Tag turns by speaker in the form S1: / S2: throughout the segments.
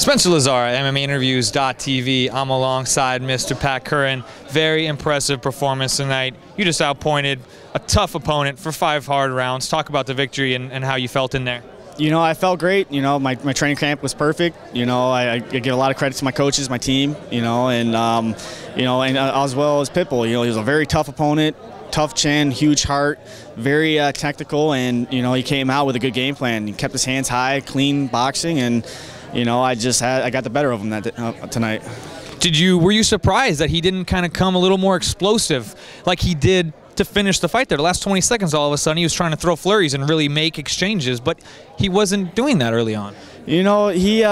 S1: Spencer Lazar, MMAinterviews.tv. I'm alongside Mr. Pat Curran. Very impressive performance tonight. You just outpointed a tough opponent for 5 hard rounds. Talk about the victory and how you felt in there.
S2: You know, I felt great. You know, my training camp was perfect. You know, I give a lot of credit to my coaches, my team. You know, and as well as Pitbull. You know, he was a very tough opponent, tough chin, huge heart, very technical, and you know, he came out with a good game plan. He kept his hands high, clean boxing, and you know, I got the better of him tonight.
S1: Were you surprised that he didn't kind of come a little more explosive like he did to finish the fight there? The last 20 seconds, all of a sudden, he was trying to throw flurries and really make exchanges, but he wasn't doing that early on.
S2: You know, he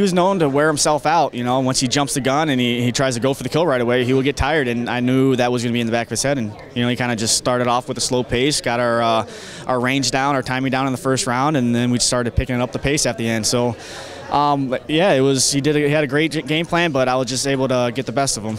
S2: was known to wear himself out. You know, once he jumps the gun and he tries to go for the kill right away, he will get tired, and I knew that was going to be in the back of his head. And you know, he kind of just started off with a slow pace, got our range down, our timing down in the first round, and then we started picking up the pace at the end. So, yeah, he had a great game plan, but I was just able to get the best of him.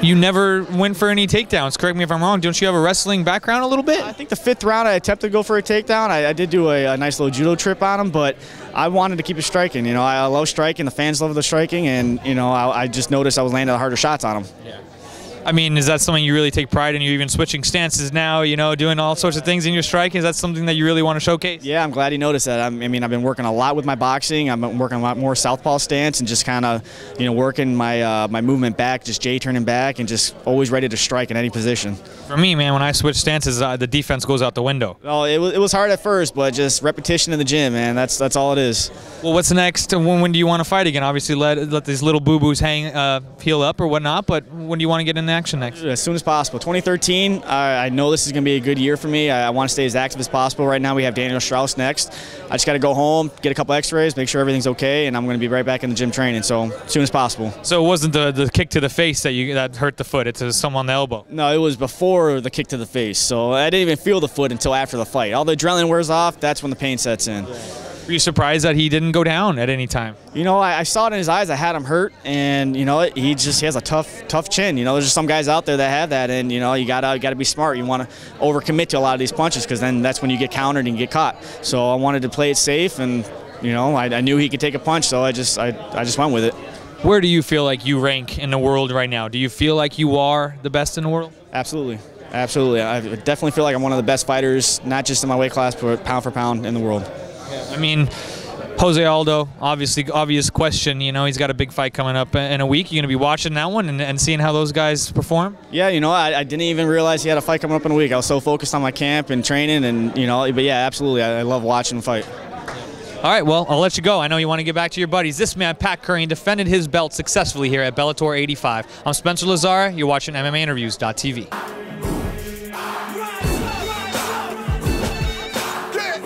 S1: You never went for any takedowns. Correct me if I'm wrong. Don't you have a wrestling background a little bit?
S2: I think the 5th round I attempted to go for a takedown. I did do a nice little judo trip on him, but I wanted to keep it striking. You know, I love striking. The fans love the striking, and you know, I just noticed I was landing the harder shots on him. Yeah.
S1: I mean, is that something you really take pride in? You're even switching stances now, you know, doing all sorts of things in your striking. Is that something that you really want to showcase?
S2: Yeah, I'm glad you noticed that. I mean, I've been working a lot with my boxing. I've been working a lot more southpaw stance and just kind of, you know, working my my movement back, just J-turning back, and just always ready to strike in any position.
S1: For me, man, when I switch stances, the defense goes out the window.
S2: Oh, it was hard at first, but just repetition in the gym, man. That's all it is.
S1: Well, what's next? When do you want to fight again? Obviously, let these little boo-boos heal up or whatnot, but when do you want to get into action next?
S2: As soon as possible. 2013, I know this is going to be a good year for me. I want to stay as active as possible. Right now we have Daniel Strauss next. I just got to go home, get a couple x-rays, make sure everything's okay, and I'm going to be right back in the gym training, so as soon as possible.
S1: So it wasn't the kick to the face that hurt the foot, it's someone on the elbow?
S2: No, it was before the kick to the face, so I didn't even feel the foot until after the fight. All the adrenaline wears off, that's when the pain sets in.
S1: Were you surprised that he didn't go down at any time?
S2: You know, I saw it in his eyes. I had him hurt, and you know, he has a tough chin. You know, there's just some guys out there that have that, and you know, you gotta be smart. You want to overcommit to a lot of these punches, because then that's when you get countered and you get caught. So I wanted to play it safe, and you know, I knew he could take a punch, so I just went with it.
S1: Where do you feel like you rank in the world right now? Do you feel like you are the best in the world?
S2: Absolutely. Absolutely. I definitely feel like I'm one of the best fighters, not just in my weight class, but pound for pound in the world.
S1: I mean, Jose Aldo, obvious question. You know, he's got a big fight coming up in a week. You're going to be watching that one and seeing how those guys perform? Yeah,
S2: you know, I didn't even realize he had a fight coming up in a week. I was so focused on my camp and training, and you know, but yeah, absolutely, I love watching him fight.
S1: All right, well, I'll let you go. I know you want to get back to your buddies. This man, Pat Curran, defended his belt successfully here at Bellator 85. I'm Spencer Lazar. You're watching MMAinterviews.tv.